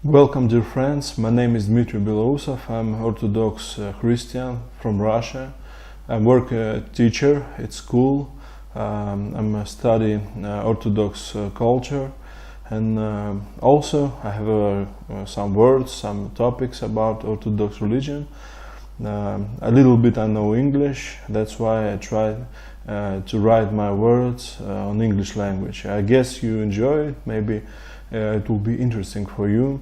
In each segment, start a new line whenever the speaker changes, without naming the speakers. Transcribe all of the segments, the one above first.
Welcome, dear friends. My name is Dmitry Belousov. I'm Orthodox Christian from Russia. I work a teacher at school. I'm studying Orthodox culture, and also I have some words, some topics about Orthodox religion. A little bit I know English. That's why I try to write my words on English language. I guess you enjoy it. Maybe it will be interesting for you.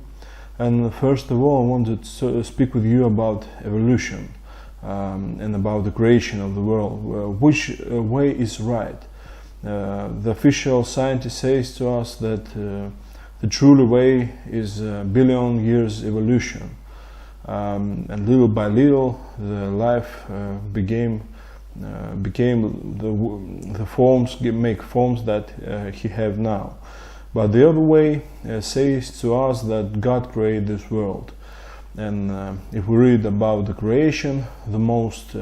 And first of all, I wanted to speak with you about evolution and about the creation of the world. Which way is right? The official scientist says to us that the true way is a billion years evolution. And little by little, the life became the forms, make forms that he have now. But the other way says to us that God created this world. And if we read about the creation, the most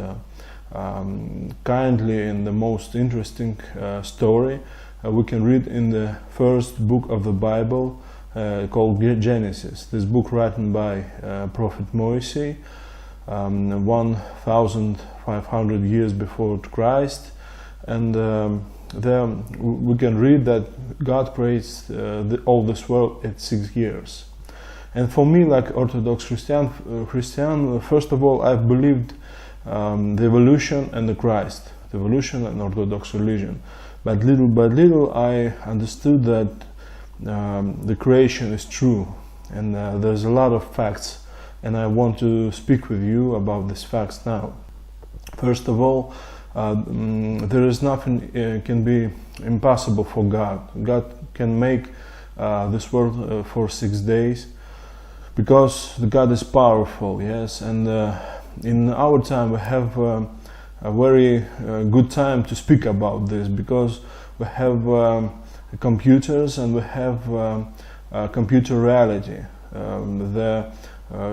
kindly and the most interesting story we can read in the first book of the Bible called Genesis. This book written by Prophet Moses 1,500 years before Christ. And there we can read that God creates all this world at 6 years. And for me, like Orthodox Christian, first of all, I've believed the evolution and the Christ, the evolution and Orthodox religion. But little by little, I understood that the creation is true, and there's a lot of facts, and I want to speak with you about these facts now. First of all, there is nothing can be impossible for God. God can make this world for 6 days, because God is powerful, yes. And in our time we have a very good time to speak about this, because we have computers and we have computer reality. The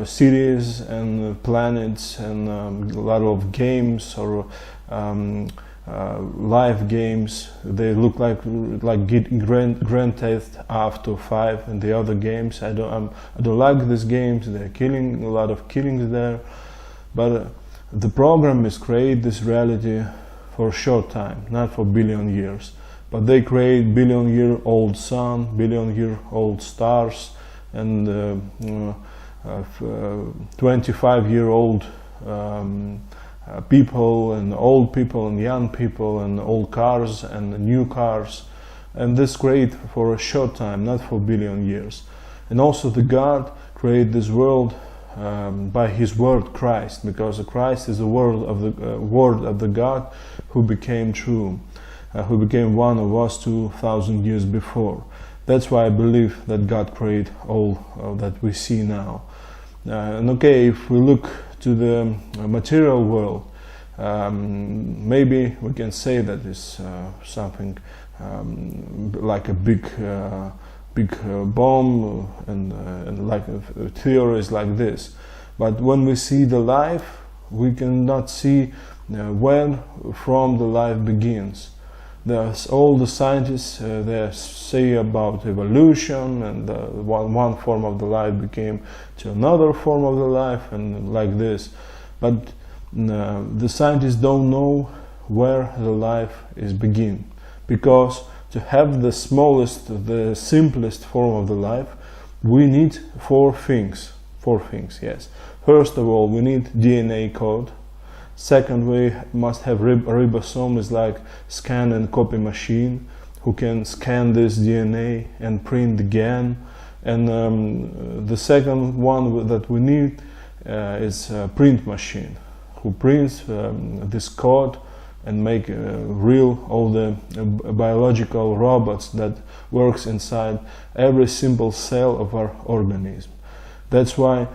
cities and planets and a lot of games or live games. They look like Grand Theft Auto 5 and the other games. I don't like these games. They're killing, a lot of killings there. But the program is create this reality for a short time, not for billion years. But they create billion-year-old sun, billion-year-old stars, and 25-year-old people, and old people, and young people, and old cars, and new cars. And this create for a short time, not for billion years. And also the God created this world by His word Christ, because Christ is the word of the God who became true, who became one of us 2,000 years before. That's why I believe that God created all that we see now. And okay, if we look to the material world, maybe we can say that it's something like a big bomb, and like theories like this. But when we see the life, we cannot see when from the life begins. There's all the scientists they say about evolution, and one form of the life became to another form of the life, and like this. But the scientists don't know where the life is begin, because to have the smallest, the simplest form of the life, we need four things, yes. First of all, we need DNA code. Second, we must have ribosome, is like scan and copy machine, who can scan this DNA and print again. And the second one that we need is a print machine, who prints this code and make real all the biological robots that works inside every simple cell of our organism. That's why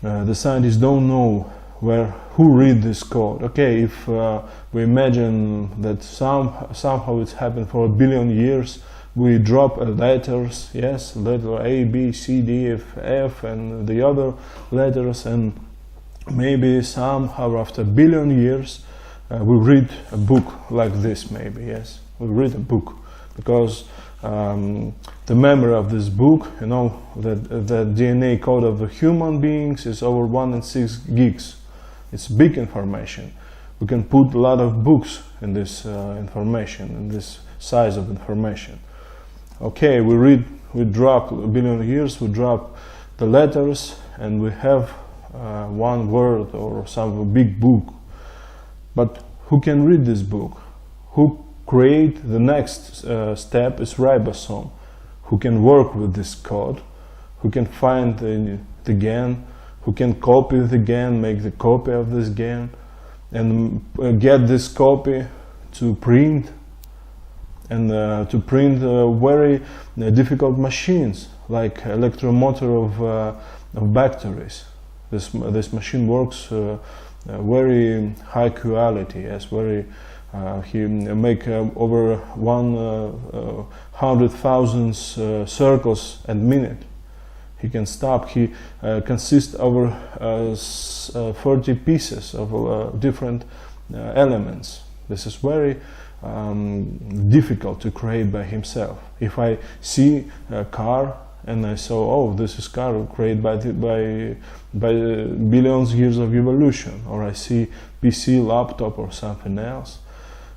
the scientists don't know who read this code. Okay, if we imagine that somehow it's happened for a billion years, we drop letters, yes, letter A, B, C, D, F, and the other letters, and maybe somehow after a billion years we read a book like this, maybe, yes, we read a book, because the memory of this book, you know, that the DNA code of the human beings is over 1/6 gigs. It's big information. We can put a lot of books in this information, in this size of information. Okay, we drop a billion years, we drop the letters, and we have one word or some big book. But who can read this book? Who create the next step is ribosome, who can work with this code, who can find the gen, who can copy the gen, make the copy of this gen, and get this copy to print, and to print very difficult machines like electromotor of batteries. This machine works very high quality, yes, very. He make over 100,000 circles a minute. He can stop. He consists over 30 pieces of different elements. This is very difficult to create by himself. If I see a car and I saw, oh, this is car created by billions years of evolution, or I see PC, laptop, or something else.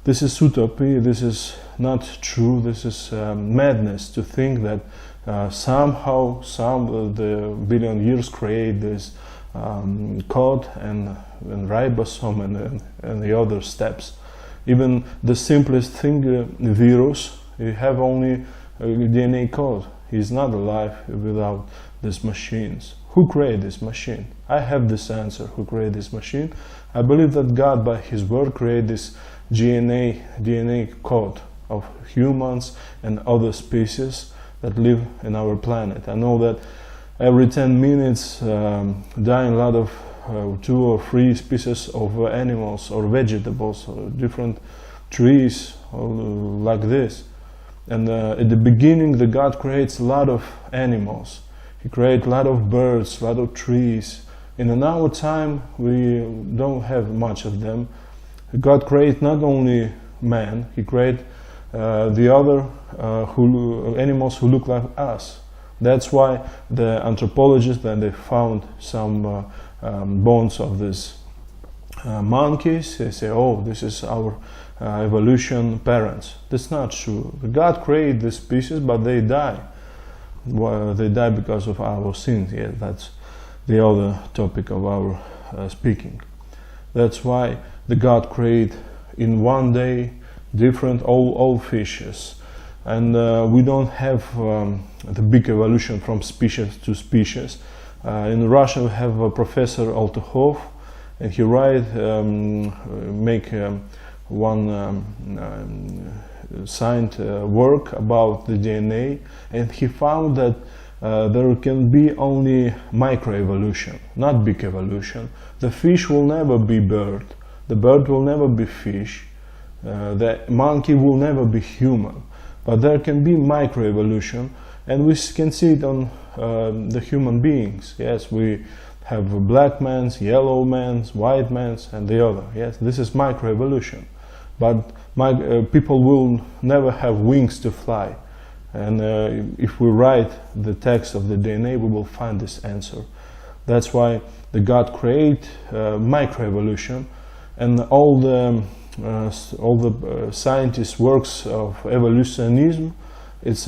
This is utopia. This is not true. This is madness to think that somehow some of the billion years create this code and ribosome and the other steps. Even the simplest thing, virus, you have only DNA code. He's not alive without these machines. Who created this machine? I have this answer. Who created this machine? I believe that God, by His word, created this DNA code of humans and other species that live in our planet. I know that every 10 minutes dying a lot of 2 or 3 species of animals or vegetables or different trees or like this. And at the beginning, the God creates a lot of animals. He creates a lot of birds, a lot of trees. And in our time, we don't have much of them. God created not only man, He created the other animals who look like us. That's why the anthropologists, when they found some bones of these monkeys, they say, oh, this is our evolution parents. That's not true. God created these species, but they die. Well, they die because of our sins. Yeah, that's the other topic of our speaking. That's why the God created in one day different all fishes, and we don't have the big evolution from species to species. In Russia, we have Professor Altukhov, and he make one signed work about the DNA, and he found that there can be only microevolution, not big evolution. The fish will never be bird. The bird will never be fish. The monkey will never be human. But there can be microevolution, and we can see it on the human beings. Yes, we have black men's, yellow men's, white men's, and the other. Yes, this is microevolution. But people will never have wings to fly. And if we write the text of the DNA, we will find this answer. That's why the God create microevolution, and all the scientists' works of evolutionism, it's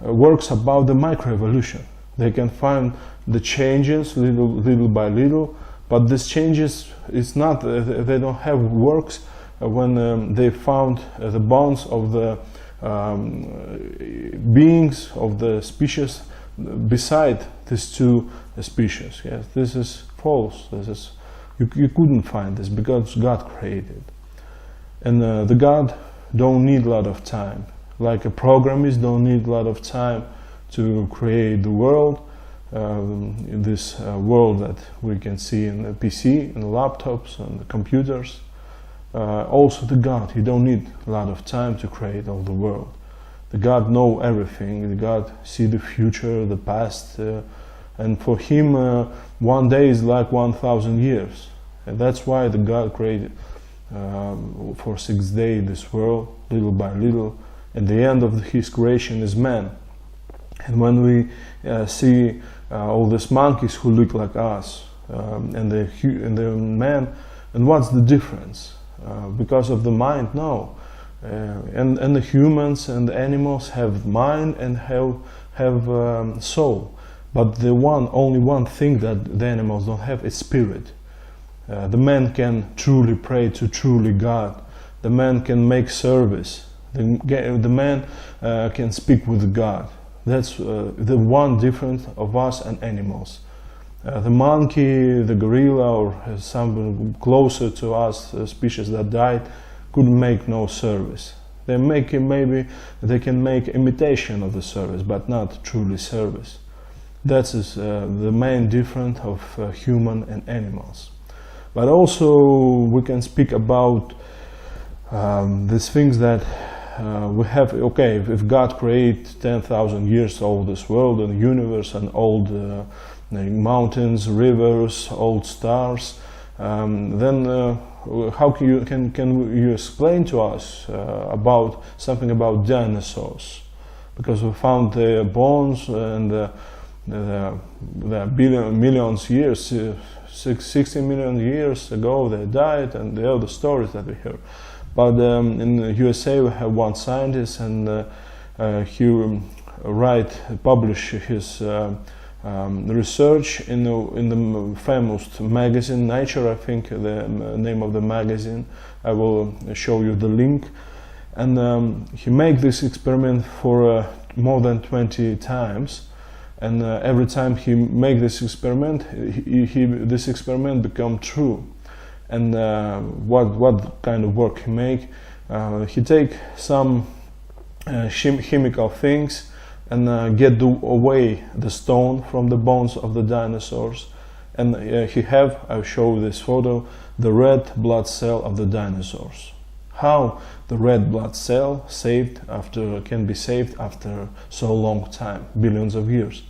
works about the microevolution. They can find the changes little by little, but these changes, it's not, they don't have works when they found the bones of the beings of the species beside these two species. Yes, this is false. This is you couldn't find this because God created, and the God don't need a lot of time. Like a programmist don't need a lot of time to create the world, this world that we can see in the PC, in the laptops, and the computers. Also the God, He don't need a lot of time to create all the world. The God know everything. The God see the future, the past, and for Him one day is like 1,000 years. And that's why the God created for 6 days this world, little by little. and the end of his creation is man. And when we see all these monkeys who look like us, and the man, and what's the difference? Because of the mind? No. And the humans and the animals have mind and have soul. But the only one thing that the animals don't have is spirit. The man can truly pray to truly God. The man can make service. The man can speak with God. That's the one difference of us and animals. The monkey, the gorilla, or some closer to us species that died, could make no service. Maybe they can make imitation of the service, but not truly service. That is the main difference of human and animals. But also we can speak about these things that we have. Okay, if God created 10,000 years old this world and universe and all the mountains, rivers, old stars, then how can you explain to us about something about dinosaurs? Because we found their bones and the millions years, 60 million years ago they died, and the other stories that we hear. But in the USA we have one scientist, and he published his research in the famous magazine Nature, I think the name of the magazine. I will show you the link. And he made this experiment for more than 20 times. And every time he make this experiment, this experiment become true. And what kind of work he make? He take some chemical things and get away the stone from the bones of the dinosaurs. And I'll show you this photo, the red blood cell of the dinosaurs. How the red blood cell can be saved after so long time, billions of years.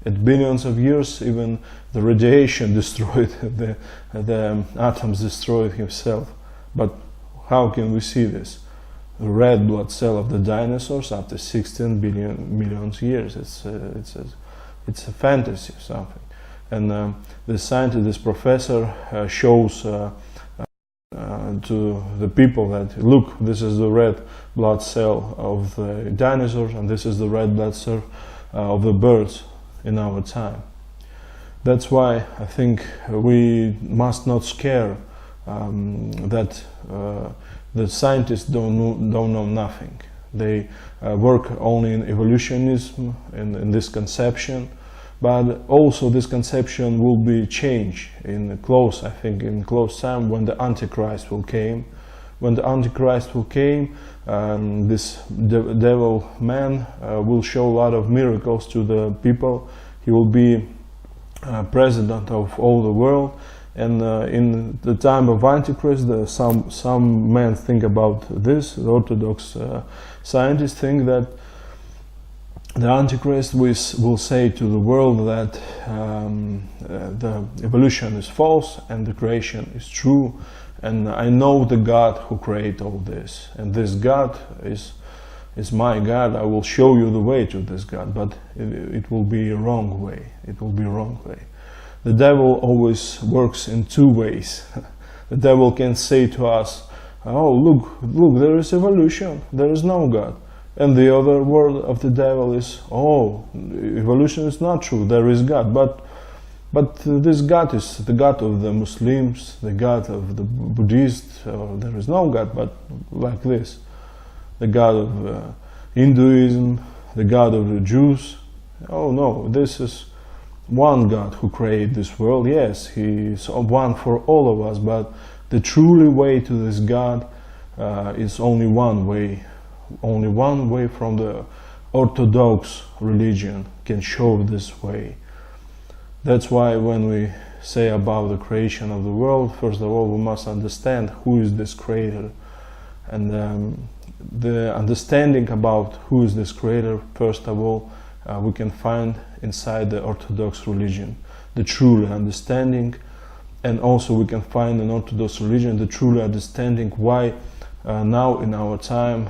At billions of years, even the radiation destroyed, the atoms destroyed himself. But how can we see this? The red blood cell of the dinosaurs after 16 million years. It's a fantasy or something. And this scientist, this professor, shows to the people that, look, this is the red blood cell of the dinosaurs, and this is the red blood cell of the birds in our time. That's why I think we must not scare that the scientists don't know nothing. They work only in evolutionism and in this conception, but also this conception will be changed in close time, when the Antichrist will came. When the Antichrist will came, this devil man will show a lot of miracles to the people. He will be president of all the world. And in the time of Antichrist, some men think about this. The Orthodox scientists think that the Antichrist will say to the world that the evolution is false and the creation is true. And I know the God who created all this, and this God is my God. I will show you the way to this God, but it will be a wrong way. It will be a wrong way. The devil always works in two ways. The devil can say to us, oh, look, there is evolution, there is no God. And the other word of the devil is, oh, evolution is not true, there is God. But this God is the God of the Muslims, the God of the Buddhists. There is no God but like this. The God of Hinduism, the God of the Jews. Oh no, this is one God who created this world. Yes, He is one for all of us, but the truly way to this God is only one way. Only one way from the Orthodox religion can show this way. That's why when we say about the creation of the world, first of all, we must understand who is this creator. And the understanding about who is this creator, first of all, we can find inside the Orthodox religion, the truly understanding. And also we can find in Orthodox religion the truly understanding why now in our time.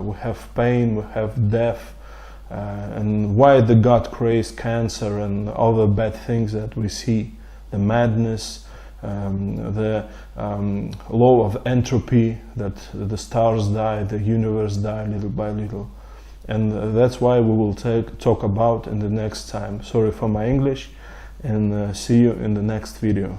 We have pain, we have death, and why the God creates cancer and other bad things that we see, the madness, the law of entropy, that the stars die, the universe die little by little. And that's why we will talk about in the next time. Sorry for my English, and see you in the next video.